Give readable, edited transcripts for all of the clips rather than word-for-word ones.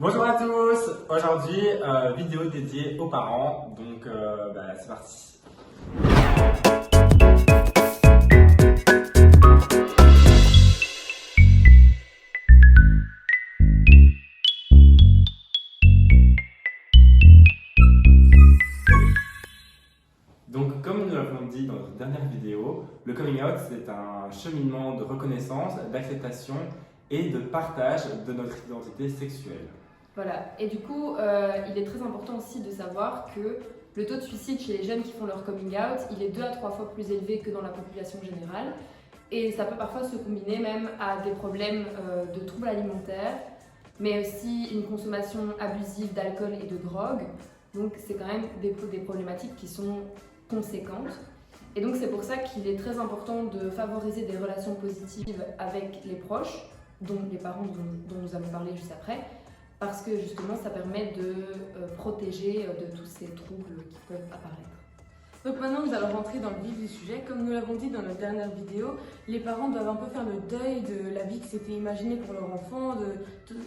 Bonjour à tous, aujourd'hui vidéo dédiée aux parents, donc c'est parti. Donc comme nous l'avons dit dans notre dernière vidéo, le coming out c'est un cheminement de reconnaissance, d'acceptation et de partage de notre identité sexuelle. Voilà, et du coup, il est très important aussi de savoir que le taux de suicide chez les jeunes qui font leur coming out, il est 2 à 3 fois plus élevé que dans la population générale. Et ça peut parfois se combiner même à des problèmes de troubles alimentaires, mais aussi une consommation abusive d'alcool et de drogue. Donc c'est quand même des problématiques qui sont conséquentes. Et donc c'est pour ça qu'il est très important de favoriser des relations positives avec les proches, dont les parents dont nous allons parler juste après, parce que justement ça permet de protéger de tous ces troubles qui peuvent apparaître. Donc maintenant nous allons rentrer dans le vif du sujet. Comme nous l'avons dit dans notre dernière vidéo, les parents doivent un peu faire le deuil de la vie qui s'était imaginée pour leur enfant,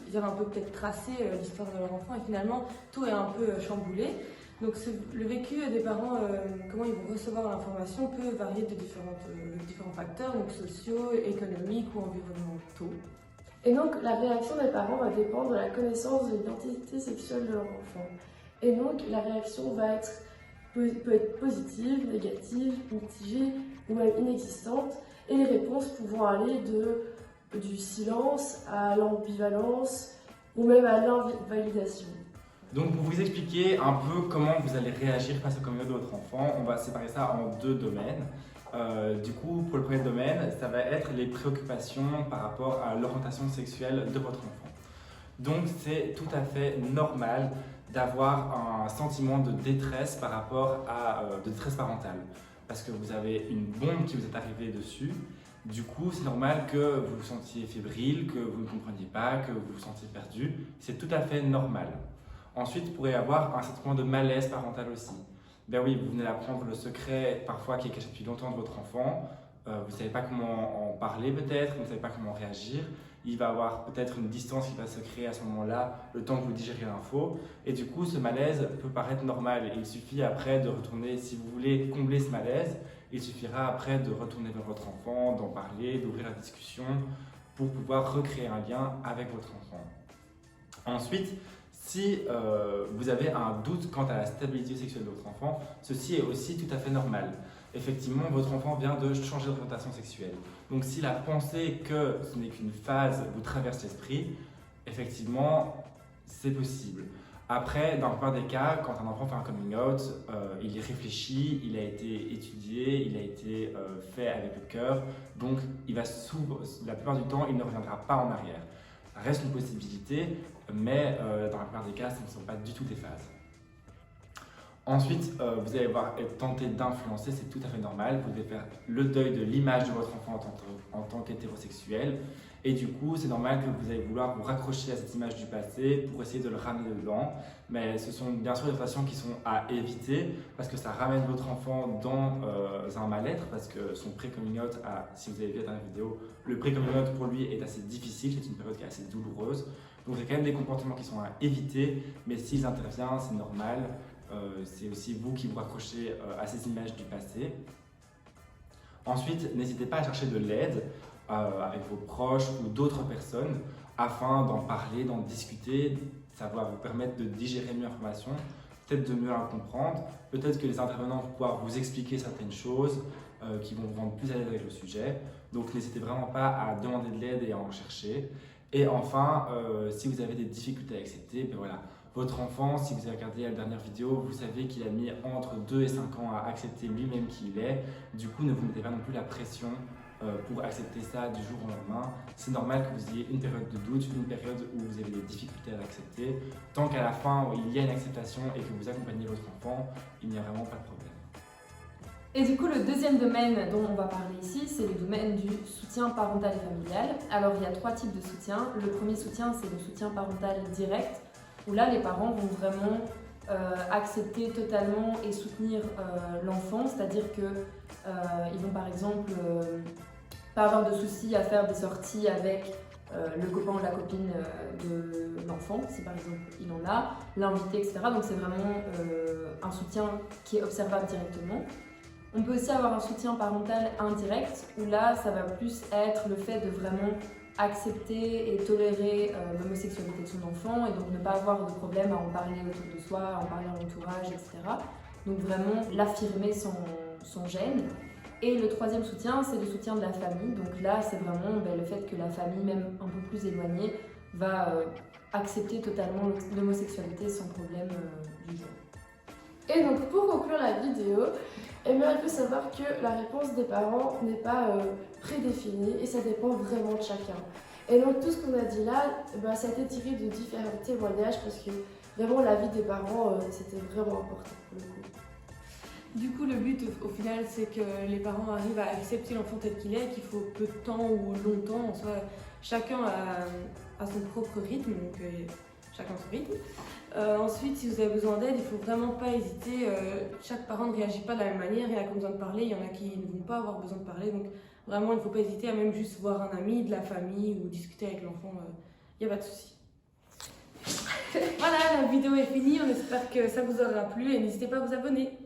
ils avaient un peu peut-être tracé l'histoire de leur enfant et finalement tout est un peu chamboulé. Donc le vécu des parents, comment ils vont recevoir l'information peut varier de différents facteurs, donc sociaux, économiques ou environnementaux. Et donc, la réaction des parents va dépendre de la connaissance de l'identité sexuelle de leur enfant. Et donc, la réaction peut être positive, négative, mitigée ou même inexistante. Et les réponses pouvant aller du silence à l'ambivalence ou même à l'invalidation. Donc pour vous expliquer un peu comment vous allez réagir face au coming out de votre enfant, on va séparer ça en deux domaines. Du coup, pour le premier domaine, ça va être les préoccupations par rapport à l'orientation sexuelle de votre enfant. Donc c'est tout à fait normal d'avoir un sentiment de détresse par rapport à de détresse parentale, parce que vous avez une bombe qui vous est arrivée dessus. Du coup, c'est normal que vous vous sentiez fébrile, que vous ne compreniez pas, que vous vous sentiez perdu. C'est tout à fait normal. Ensuite, vous pourrez avoir un sentiment de malaise parental aussi. Ben oui, vous venez d'apprendre le secret parfois qui est caché depuis longtemps de votre enfant. Vous ne savez pas comment en parler peut-être, vous ne savez pas comment réagir. Il va y avoir peut-être une distance qui va se créer à ce moment-là, le temps que vous digérez l'info. Et du coup, ce malaise peut paraître normal. Et il suffit après de retourner, si vous voulez combler ce malaise, il suffira après de retourner vers votre enfant, d'en parler, d'ouvrir la discussion pour pouvoir recréer un lien avec votre enfant. Ensuite, si vous avez un doute quant à la stabilité sexuelle de votre enfant, ceci est aussi tout à fait normal. Effectivement, votre enfant vient de changer d'orientation sexuelle. Donc s'il a pensé que ce n'est qu'une phase vous traverse l'esprit, effectivement, c'est possible. Après, dans la plupart des cas, quand un enfant fait un coming out, il y réfléchit, il a été étudié, il a été fait avec le cœur, donc la plupart du temps, il ne reviendra pas en arrière. Ça reste une possibilité, mais dans la plupart des cas, ce ne sont pas du tout des phases. Ensuite, vous allez être tenté d'influencer, c'est tout à fait normal. Vous devez faire le deuil de l'image de votre enfant en tant qu'hétérosexuel. Et du coup, c'est normal que vous allez vouloir vous raccrocher à cette image du passé pour essayer de le ramener dedans. Mais ce sont bien sûr des situations qui sont à éviter parce que ça ramène votre enfant dans un mal-être, parce que son pré-coming out, si vous avez vu la dernière vidéo, le pré-coming out pour lui est assez difficile, c'est une période qui est assez douloureuse. Donc c'est quand même des comportements qui sont à éviter, mais s'ils interviennent, c'est normal. C'est aussi vous qui vous raccrochez à ces images du passé. Ensuite, n'hésitez pas à chercher de l'aide avec vos proches ou d'autres personnes afin d'en parler, d'en discuter. Ça va vous permettre de digérer mieux l'information, peut-être de mieux la comprendre. Peut-être que les intervenants vont pouvoir vous expliquer certaines choses qui vont vous rendre plus à l'aise avec le sujet. Donc n'hésitez vraiment pas à demander de l'aide et à en chercher. Et enfin, si vous avez des difficultés à accepter, ben voilà, votre enfant, si vous avez regardé la dernière vidéo, vous savez qu'il a mis entre 2 et 5 ans à accepter lui-même qui il est. Du coup, ne vous mettez pas non plus la pression pour accepter ça du jour au lendemain. C'est normal que vous ayez une période de doute, une période où vous avez des difficultés à l'accepter. Tant qu'à la fin, il y a une acceptation et que vous accompagnez votre enfant, il n'y a vraiment pas de problème. Et du coup, le deuxième domaine dont on va parler ici, c'est le domaine du soutien parental et familial. Alors, il y a 3 types de soutien. Le premier soutien, c'est le soutien parental direct, où là, les parents vont vraiment accepter totalement et soutenir l'enfant, c'est-à-dire qu'ils vont par exemple pas avoir de soucis à faire des sorties avec le copain ou la copine de l'enfant, si par exemple il en a, l'invité, etc. Donc c'est vraiment un soutien qui est observable directement. On peut aussi avoir un soutien parental indirect, où là ça va plus être le fait de vraiment accepter et tolérer l'homosexualité de son enfant et donc ne pas avoir de problème à en parler autour de soi, à en parler à l'entourage, etc. Donc vraiment l'affirmer sans gêne. Et le troisième soutien, c'est le soutien de la famille. Donc là, c'est vraiment le fait que la famille, même un peu plus éloignée, va accepter totalement l'homosexualité sans problème du genre. Et donc pour conclure la vidéo, il faut savoir que la réponse des parents n'est pas prédéfinie et ça dépend vraiment de chacun. Et donc tout ce qu'on a dit là, ça a été tiré de différents témoignages parce que vraiment l'avis des parents, c'était vraiment important pour le coup. Du coup, le but au final, c'est que les parents arrivent à accepter l'enfant tel qu'il est, qu'il faut peu de temps ou longtemps, en soi, chacun a son propre rythme, donc chacun son rythme. Ensuite, si vous avez besoin d'aide, il ne faut vraiment pas hésiter. Chaque parent ne réagit pas de la même manière, il y en a qui ont besoin de parler, il y en a qui ne vont pas avoir besoin de parler, donc vraiment, il ne faut pas hésiter à même juste voir un ami, de la famille ou discuter avec l'enfant, il n'y a pas de souci. Voilà, la vidéo est finie, on espère que ça vous aura plu et n'hésitez pas à vous abonner.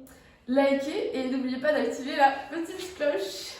Likez et n'oubliez pas d'activer la petite cloche.